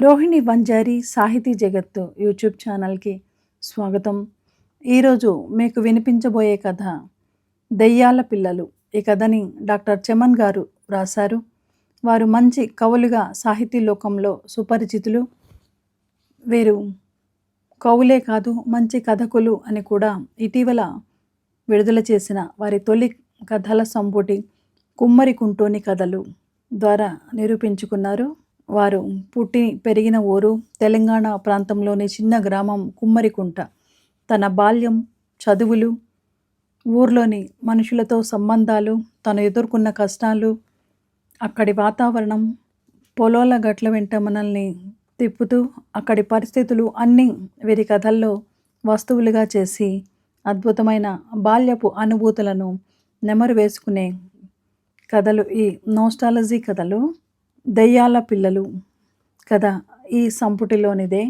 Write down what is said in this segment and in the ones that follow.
రోహిణి వంజారి సాహితీ జగత్తు యూట్యూబ్ ఛానల్కి స్వాగతం. ఈరోజు మీకు వినిపించబోయే కథ దెయ్యాల పిల్లలు. ఈ కథని డాక్టర్ చెమన్ గారు రాశారు. వారు మంచి కవులుగా సాహితీ లోకంలో సుపరిచితులు. వీరు కవులే కాదు, మంచి కథకులు అని కూడా ఇటీవల విడుదల చేసిన వారి తొలి కథల సంపుటి కుమ్మరి కుంటోని కథలు ద్వారా నిరూపించుకున్నారు. వారు పుట్టి పెరిగిన ఊరు తెలంగాణ ప్రాంతంలోని చిన్న గ్రామం కుమ్మరికుంట. తన బాల్యం, చదువులు, ఊర్లోని మనుషులతో సంబంధాలు, తను ఎదుర్కొన్న కష్టాలు, అక్కడి వాతావరణం, పొలాల గట్ల వెంట మనల్ని తిప్పుతూ అక్కడి పరిస్థితులు అన్నీ వీరి కథల్లో వస్తువులుగా చేసి అద్భుతమైన బాల్యపు అనుభూతులను నెమరు వేసుకునే కథలు ఈ నోస్టాలజీ కథలు. దెయ్యాల పిల్లలు కథ ఈ సంపుటిలోనిదే.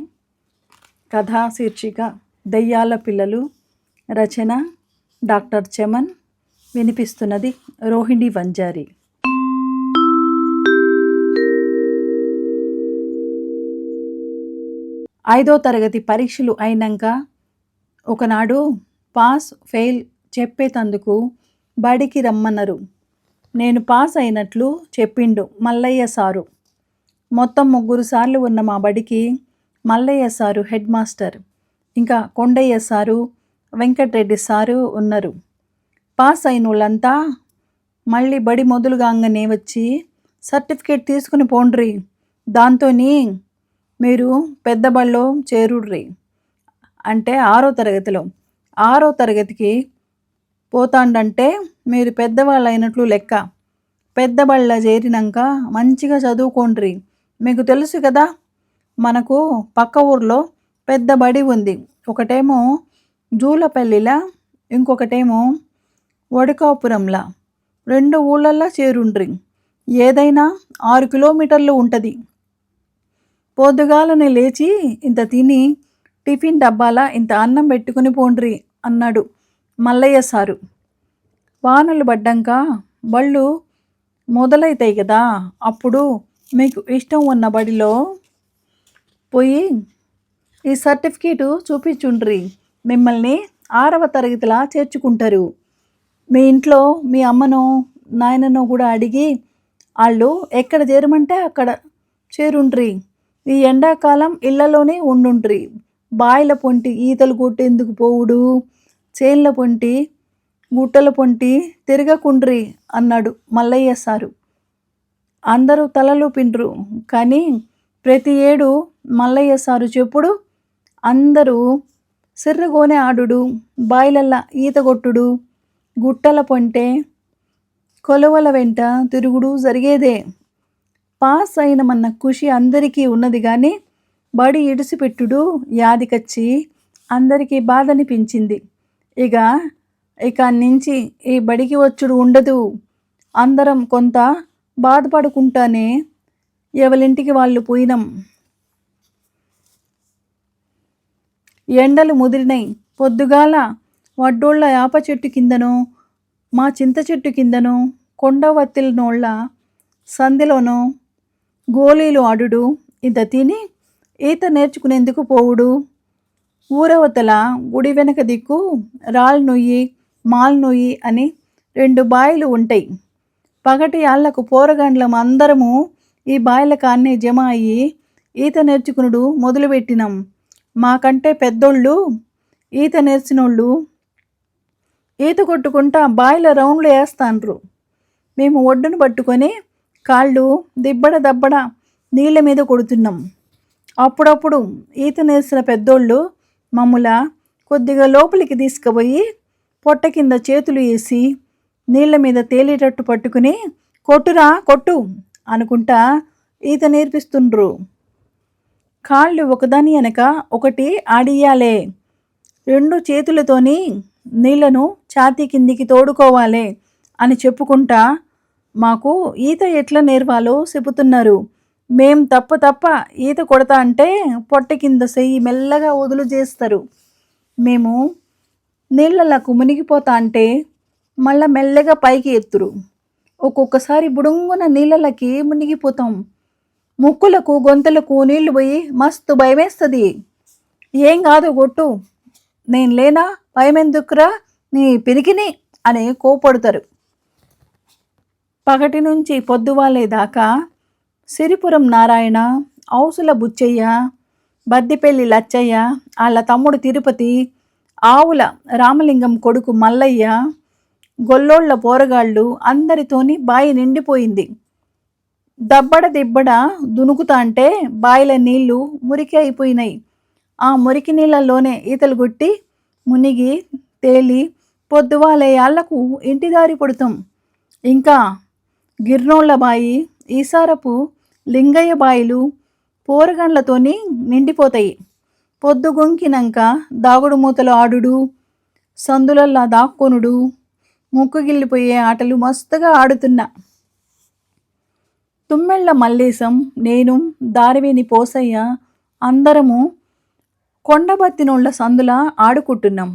కథా శీర్షిక దెయ్యాల పిల్లలు. రచన డాక్టర్ చెమన్. వినిపిస్తున్నది రోహిణి వంజారి. ఐదో తరగతి పరీక్షలు అయినాక ఒకనాడు పాస్ ఫెయిల్ చెప్పేతందుకు బడికి రమ్మన్నారు. నేను పాస్ అయినట్లు చెప్పిండు మల్లయ్య సారు. మొత్తం 3 సార్లు ఉన్న మా బడికి మల్లయ్య సారు హెడ్ మాస్టర్, ఇంకా కొండయ్య సారు, వెంకటరెడ్డి సారు ఉన్నారు. పాస్ అయిన వాళ్ళంతా మళ్ళీ బడి మొదలుగానే వచ్చి సర్టిఫికేట్ తీసుకుని పోండ్రి, దాంతోని మీరు పెద్ద బడిలో చేరుడ్రి అంటే 6వ తరగతిలో. 6వ తరగతికి పోతాండంటే మీరు పెద్దవాళ్ళు అయినట్లు లెక్క. పెద్ద బళ్ళ చేరినాక మంచిగా చదువుకోండ్రి. మీకు తెలుసు కదా, మనకు పక్క ఊర్లో పెద్ద బడి ఉంది. ఒకటేమో జూలపల్లిలా, ఇంకొకటేమో వడకాపురంలా. 2 ఊళ్ళల్లో చేరుండ్రి. ఏదైనా 6 కిలోమీటర్లు ఉంటుంది. పొద్దుగాలని లేచి ఇంత తిని టిఫిన్ డబ్బాలా ఇంత అన్నం పెట్టుకుని పోండ్రి అన్నాడు మల్లయ్య సారు. వానలు పడ్డాక బళ్ళు మొదలవుతాయి కదా, అప్పుడు మీకు ఇష్టం ఉన్న బడిలో పోయి ఈ సర్టిఫికేటు చూపించుండ్రి. మిమ్మల్ని 6వ తరగతిలా చేర్చుకుంటారు. మీ ఇంట్లో మీ అమ్మనో నాయననో కూడా అడిగి వాళ్ళు ఎక్కడ చేరమంటే అక్కడ చేరుండ్రి. ఈ ఎండాకాలం ఇళ్లలోనే ఉండుండ్రి. బాయిల పొంటి ఈతలు కొట్టేందుకు పోవుడు, చేన్ల పొంటి గుట్టల పొంటి తిరగకుండ్రి అన్నాడు మల్లయ్య సారు. అందరూ తలలు పిండ్రు. కానీ ప్రతి ఏడు మల్లయ్య సారు చెప్పుడు అందరూ సిర్రగోనె ఆడుడు, బాయిలల్లా ఈత కొట్టుడు, గుట్టల పొంటే కొలువల వెంట తిరుగుడు జరిగేదే. పాస్ అయినమన్న ఖుషి అందరికీ ఉన్నది కానీ బడి ఇడిసిపెట్టుడు యాదికచ్చి అందరికీ బాధ అనిపించింది. ఇక నుంచి ఈ బడికి వచ్చుడు ఉండదు. అందరం కొంత బాధపడుకుంటానే ఎవరింటికి వాళ్ళు పోయినాం. ఎండలు ముదిరినాయి. పొద్దుగాల వడ్డోళ్ళ యాప చెట్టు కిందనో, మా చింత చెట్టు కిందనో, కొండవత్తిల నోళ్ళ సంధిలోనో గోళీలు ఆడుడు, ఇంత తిని ఈత నేర్చుకునేందుకు పోవుడు. ఊరవతల గుడి వెనక దిక్కు రాళ్ళు నొయ్యి, మాల్ నొయ్యి అని 2 బాయిలు ఉంటాయి. పగటి ఆళ్లకు పోరగాండ్లం అందరము ఈ బాయిల కాన్నే జమ అయ్యి ఈత నేర్చుకునుడు మొదలుపెట్టినాం. మాకంటే పెద్దోళ్ళు ఈత నేర్చినోళ్ళు ఈత కొట్టుకుంటా బాయిల రౌండ్లు వేస్తాండ్రు. మేము ఒడ్డును పట్టుకొని కాళ్ళు దిబ్బడ దబ్బడ నీళ్ళ మీద కొడుతున్నాం. అప్పుడప్పుడు ఈత నేర్చిన పెద్దోళ్ళు మమ్ముల కొద్దిగా లోపలికి తీసుకుపోయి పొట్ట కింద చేతులు వేసి నీళ్ళ మీద తేలేటట్టు పట్టుకుని కొట్టురా కొట్టు అనుకుంటా ఈత నేర్పిస్తుండ్రు. కాళ్ళు ఒకదాని వెనక ఒకటి ఆడియాలే. 2 చేతులతోని నీళ్లను ఛాతీ కిందికి తోడుకోవాలి అని చెప్పుకుంటా మాకు ఈత ఎట్లా నేర్వాలో చెబుతున్నారు. మేం తప్ప ఈత కొడతా అంటే పొట్ట కింద చెయ్యి మెల్లగా వదులు చేస్తారు. మేము నీళ్ళకు మునిగిపోతా అంటే మళ్ళా మెల్లగా పైకి ఎత్తురు. ఒక్కొక్కసారి బుడుంగున నీళ్ళకి మునిగిపోతాం. ముక్కులకు గొంతులకు నీళ్లు పోయి మస్తు భయమేస్తుంది. ఏం కాదు కొట్టు, నేను లేనా, భయమెందుకురా నీ పిరికిని అని కోపడతారు. పగటి నుంచి పొద్దువాలేదాకా సిరిపురం నారాయణ, ఔసుల బుచ్చయ్య, బద్దిపెల్లి లచ్చయ్య, వాళ్ళ తమ్ముడు తిరుపతి, ఆవుల రామలింగం కొడుకు మల్లయ్య, గొల్లోళ్ళ పోరగాళ్ళు అందరితోని బాయి నిండిపోయింది. దబ్బడ దిబ్బడ దునుకుతా అంటే బాయిల నీళ్లు మురికి అయిపోయినాయి. ఆ మురికి నీళ్ళల్లోనే ఈతలు కొట్టి మునిగి తేలి పొద్దువాలేయాళ్లకు ఇంటిదారి పడుతాం. ఇంకా గిర్నోళ్ల బాయి, ఈసారపు లింగయ్య బాయిలు పోరగండ్లతోని నిండిపోతాయి. పొద్దుగొంకినాక దాగుడు మూతలు ఆడుడు, సందులల్లా దాక్కొనుడు, ముక్కుగిల్లిపోయే ఆటలు మస్తుగా ఆడుతున్నా. తుమ్మెళ్ళ మల్లేశం, నేను, దారివేని పోసయ్య అందరము కొండబత్తినోళ్ల సందుల ఆడుకుంటున్నాం.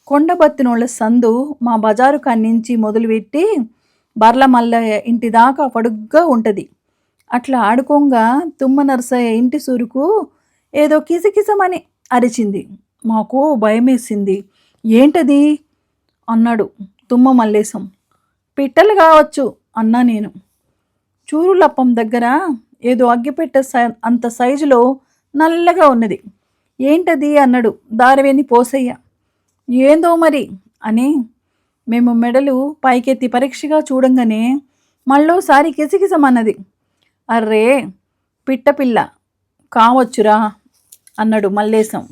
కొండబత్తినోళ్ల సందు మా బజారు కాన్నించి మొదలుపెట్టి బర్ల మల్లయ్య ఇంటి దాకా పొడుగ్గా ఉంటుంది. అట్లా ఆడుకోంగా తుమ్మ నరసయ్య ఇంటి సురుకు ఏదో కిసకిసమని అరిచింది. మాకు భయమేసింది. ఏంటది అన్నాడు తుమ్మ మల్లేశం. పిట్టలు కావచ్చు అన్నా నేను. చూరులప్పం దగ్గర ఏదో అగ్గిపెట్ట అంత సైజులో నల్లగా ఉన్నది. ఏంటది అన్నాడు దారివేని పోసయ్య. ఏందో మరి అని మేము మెడలు పైకెత్తి పరీక్షగా చూడంగానే మళ్ళోసారి కిసకిసమన్నది. అర్రే పిట్టపిల్ల కావచ్చురా అన్నాడు మల్లేశం.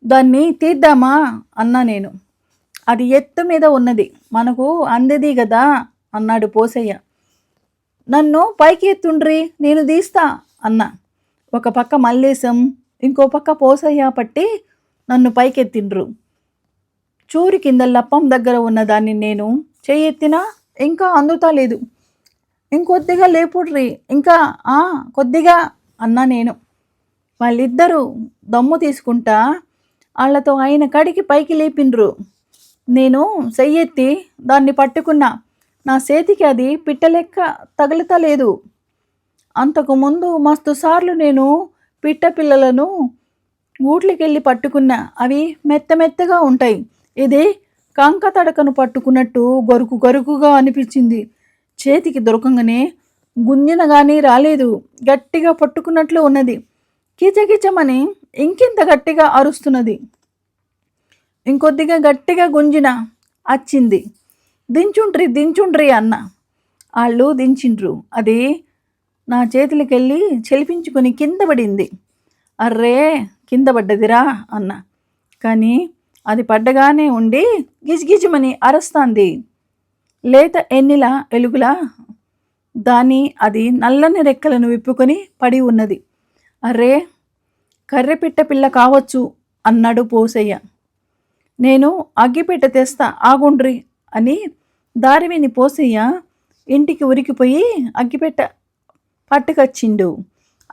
దాన్ని తీద్దామా అన్నా నేను. అది ఎత్తు మీద ఉన్నది, మనకు అందది కదా అన్నాడు పోసయ్య. నన్ను పైకి ఎత్తుండ్రి, నేను తీస్తా అన్నా. ఒక పక్క మల్లేశం, ఇంకో పక్క పోసయ్య పట్టి నన్ను పైకెత్తిండ్రు. చూరి కింద లప్పం దగ్గర ఉన్న దాన్ని నేను చెయ్యెత్తినా ఇంకా అందుతా లేదు. ఇంకొద్దిగా లేపుడ్రి, ఇంకా కొద్దిగా అన్నా నేను. వాళ్ళిద్దరూ దమ్ము తీసుకుంటా వాళ్ళతో ఆయన కడికి పైకి లేపిండ్రు. నేను చెయ్యెత్తి దాన్ని పట్టుకున్నా. నా చేతికి అది పిట్టలెక్క తగులుతలేదు. అంతకుముందు మస్తు సార్లు నేను పిట్ట పిల్లలను గూట్లకెళ్ళి పట్టుకున్నా. అవి మెత్తమెత్తగా ఉంటాయి. ఇది కంక తడకను పట్టుకున్నట్టు గరుకు గరుకుగా అనిపించింది. చేతికి దొరకంగానే గుంజిన కానీ రాలేదు. గట్టిగా పట్టుకున్నట్లు ఉన్నది. కిచకిచమని ఇంకింత గట్టిగా అరుస్తున్నది. ఇంకొద్దిగా గట్టిగా గుంజిన వచ్చింది. దించుండ్రి దించుండ్రి అన్న. వాళ్ళు దించిండ్రు. అది నా చేతులకెళ్ళి చెలిపించుకొని కింద పడింది. అర్రే కింద పడ్డదిరా అన్న. కానీ అది పడ్డగానే ఉండి గిజిగిజమని అరస్తాంది. లేత ఎన్నిల ఎలుగులా అది నల్లని రెక్కలను విప్పుకొని పడి ఉన్నది. అర్రే కర్రెపిట్ట పిల్ల కావచ్చు అన్నాడు పోసయ్య. నేను అగ్గిపెట్ట తెస్తా ఆగుండ్రి అని దారివేని పోసయ్య ఇంటికి ఉరికిపోయి అగ్గిపెట్ట పట్టుకొచ్చిండు.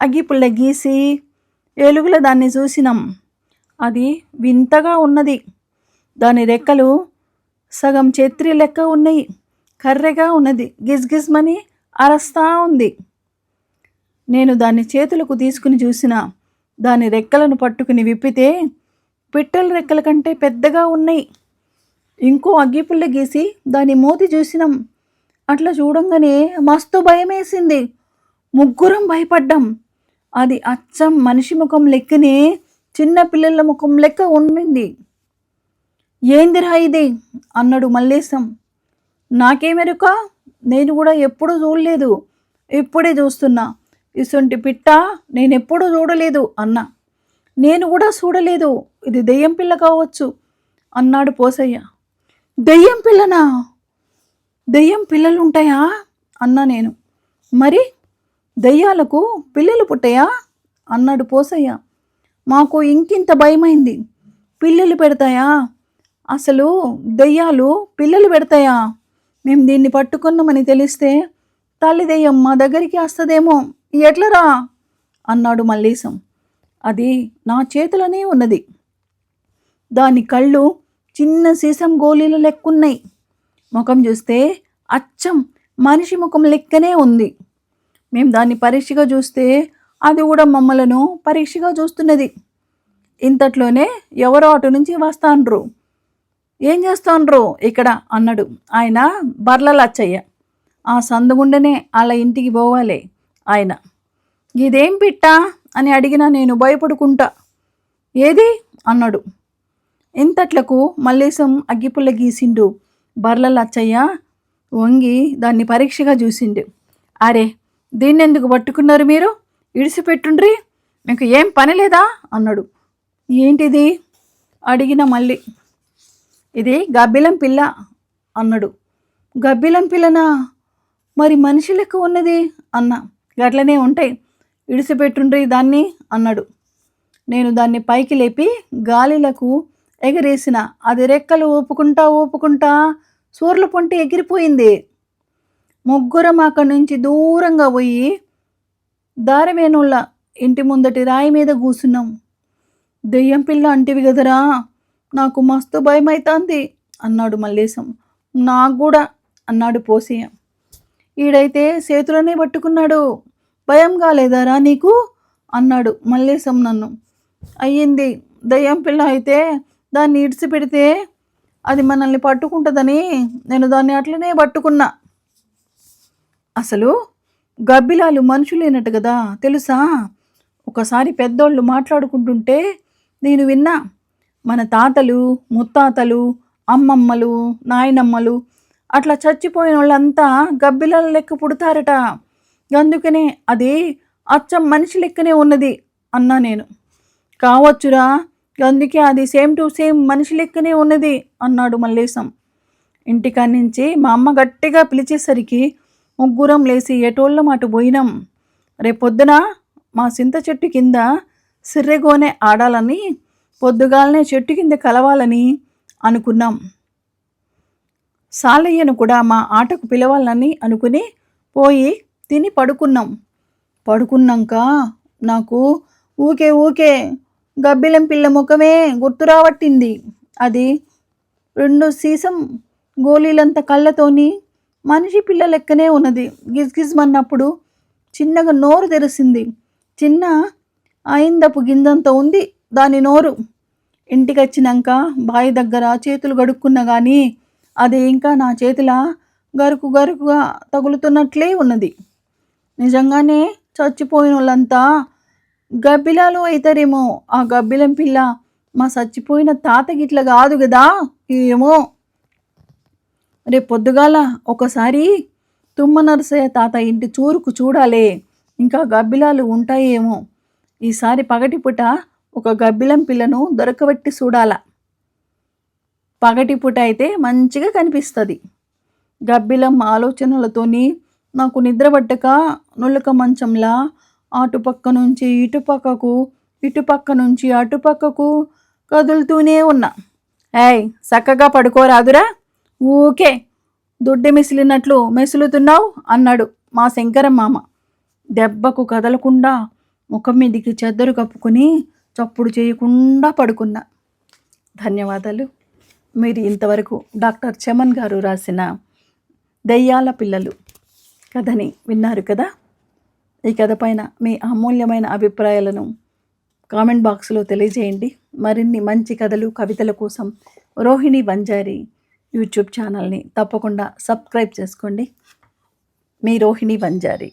అగ్గిపుల్ల గీసి ఎలుగుల దాన్ని చూసినాం. అది వింతగా ఉన్నది. దాని రెక్కలు సగం ఛత్రి లెక్క ఉన్నాయి. కర్రెగా ఉన్నది. గిజ్గిజ్మని అరస్తా ఉంది. నేను దాన్ని చేతులకు తీసుకుని చూసిన. దాని రెక్కలను పట్టుకుని విప్పితే పిట్టల రెక్కల కంటే పెద్దగా ఉన్నాయి. ఇంకో అగ్గిపుల్ల గీసి దాని మూతి చూసినాం. అట్లా చూడంగానే మస్తు భయమేసింది. ముగ్గురం భయపడ్డాం. అది అచ్చం మనిషి ముఖం లెక్కనే చిన్న పిల్లల ముఖం లెక్క ఉండింది. ఏందిరా ఇది అన్నాడు మల్లేశం. నాకేమెరుక, నేను కూడా ఎప్పుడూ చూడలేదు, ఇప్పుడే చూస్తున్నా. ఇసొంటి పిట్ట నేనెప్పుడూ చూడలేదు అన్నా. నేను కూడా చూడలేదు, ఇది దెయ్యం పిల్ల కావచ్చు అన్నాడు పోసయ్య. దెయ్యం పిల్లనా? దెయ్యం పిల్లలు ఉంటాయా అన్నా నేను. మరి దెయ్యాలకు పిల్లలు పుట్టాయా అన్నాడు పోసయ్య. మాకు ఇంకింత భయమైంది. పిల్లలు పెడతాయా? అసలు దెయ్యాలు పిల్లలు పెడతాయా? మేము దీన్ని పట్టుకున్నామని తెలిస్తే తల్లి దెయ్యం మా దగ్గరికి వస్తుందేమో, ఎట్లరా అన్నాడు మల్లేశం. అది నా చేతిలోనే ఉన్నది. దాని కళ్ళు చిన్న సీసం గోళీలు లెక్కున్నాయి. ముఖం చూస్తే అచ్చం మనిషి ముఖం లెక్కనే ఉంది. మేము దాన్ని పరీక్షగా చూస్తే అది కూడా మమ్మలను పరీక్షగా చూస్తున్నది. ఇంతట్లోనే ఎవరో అటు నుంచి వస్తాండ్రు. ఏం చేస్తాండ్రు ఇక్కడ అన్నాడు. ఆయన బర్ల లచ్చయ్య. ఆ సందుగుండనే వాళ్ళ ఇంటికి పోవాలి ఆయన. ఇదేం పిట్టా అని అడిగినా నేను భయపడుకుంటా. ఏది అన్నాడు. ఇంతట్లకు మల్లేశం అగ్గిపుల్ల గీసిండు. బర్ల లచ్చయ్య వంగి దాన్ని పరీక్షగా చూసిండు. అరే, దీన్నెందుకు పట్టుకున్నారు మీరు? ఇడిసిపెట్టుండ్రి, మీకు ఏం పని లేదా అన్నాడు. ఏంటిది అడిగిన మళ్ళీ. ఇది గబ్బిలం పిల్ల అన్నాడు. గబ్బిలం పిల్లనా? మరి మనిషి లెక్క ఉన్నది అన్న. గట్లనే ఉంటాయి, ఇడిసిపెట్టుండ్రి దాన్ని అన్నాడు. నేను దాన్ని పైకి లేపి గాలిలకు ఎగరేసిన. అది రెక్కలు ఊపుకుంటా సూర్ల పొంటి ఎగిరిపోయింది. ముగ్గురం అక్కడి నుంచి దూరంగా పోయి దారవేణుళ్ళ ఇంటి ముందటి రాయి మీద కూసున్నాం. దెయ్యం పిల్ల అంటివి కదరా, నాకు మస్తు భయం అవుతుంది అన్నాడు మల్లేశం. నాకు కూడా అన్నాడు పోసయ్య. ఈడైతే చేతులనే పట్టుకున్నాడు. భయం కాలేదారా నీకు అన్నాడు మల్లేశం నన్ను. అయ్యింది, దయ్యం పిల్ల అయితే దాన్ని ఇడిచిపెడితే అది మనల్ని పట్టుకుంటుందని నేను దాన్ని అట్లనే పట్టుకున్నా. అసలు గబ్బిలాలు మనుషులేనట్టు కదా తెలుసా? ఒకసారి పెద్దోళ్ళు మాట్లాడుకుంటుంటే నేను విన్నా. మన తాతలు, ముత్తాతలు, అమ్మమ్మలు, నాయనమ్మలు అట్లా చచ్చిపోయిన వాళ్ళంతా గబ్బిలాల లెక్క పుడతారట. అందుకనే అది అచ్చం మనిషి లెక్కనే ఉన్నది అన్నా నేను. కావచ్చురా, అందుకే అది సేమ్ టు సేమ్ మనిషి లెక్కనే ఉన్నది అన్నాడు మల్లేశం. ఇంటికాడి నుంచి మా అమ్మ గట్టిగా పిలిచేసరికి ముగ్గురం లేచి ఎటోళ్ళం అటు పోయినాం. రేపొద్దున మా చింత చెట్టు కింద సిర్రెగోనే ఆడాలని, పొద్దుగాలనే చెట్టు కింద కలవాలని అనుకున్నాం. సాలయ్యను కూడా మా ఆటకు పిలవాలని అనుకుని పోయి తిని పడుకున్నాం. పడుకున్నాక నాకు ఊకే గబ్బిలం పిల్ల ముఖమే గుర్తు రావట్టింది. అది 2 సీసం గోళీలంత కళ్ళతోని మనిషి పిల్ల లెక్కనే ఉన్నది. గిజ్గిజ్మన్నప్పుడు చిన్నగా నోరు తెరిసింది. చిన్న ఆయిందపు గింజంత ఉంది దాని నోరు. ఇంటికి వచ్చినాక బావి దగ్గర చేతులు గడుక్కున్నా కానీ అది ఇంకా నా చేతిలో గరుకుగా తగులుతున్నట్లే ఉన్నది. నిజంగానే చచ్చిపోయిన వాళ్ళంతా గబ్బిలాలు అవుతారేమో. ఆ గబ్బిలం పిల్ల మా చచ్చిపోయిన తాత గిట్ల కాదు కదా ఏమో. రేపు పొద్దుగాల ఒకసారి తుమ్మ నరసయ్య తాత ఇంటి చూరుకు చూడాలే, ఇంకా గబ్బిలాలు ఉంటాయేమో. ఈసారి పగటిపూట ఒక గబ్బిలం పిల్లను దొరకబెట్టి చూడాల. పగటిపూట అయితే మంచిగా కనిపిస్తుంది. గబ్బిలం ఆలోచనలతోని నాకు నిద్రపట్టక నులక మంచంలా అటుపక్క నుంచి ఇటుపక్కకు, ఇటుపక్క నుంచి అటుపక్కకు కదులుతూనే ఉన్నా. ఏయ్, చక్కగా పడుకోరాదురా, ఊకే దుడ్డి మిసిలినట్లు మెసులుతున్నావు అన్నాడు మా శంకరం మామ. దెబ్బకు కదలకుండా ముఖం మీదికి చెద్దరు కప్పుకొని చప్పుడు చేయకుండా పడుకున్నా. ధన్యవాదాలు. మీరు ఇంతవరకు డాక్టర్ చమన్ గారు రాసిన దెయ్యాల పిల్లలు కథని విన్నారు కదా. ఈ కథ పైన మీ అమూల్యమైన అభిప్రాయాలను కామెంట్ బాక్స్లో తెలియజేయండి. మరిన్ని మంచి కథలు, కవితల కోసం రోహిణి బంజారీ యూట్యూబ్ ఛానల్ని తప్పకుండా సబ్స్క్రైబ్ చేసుకోండి. మీ రోహిణి బంజారీ.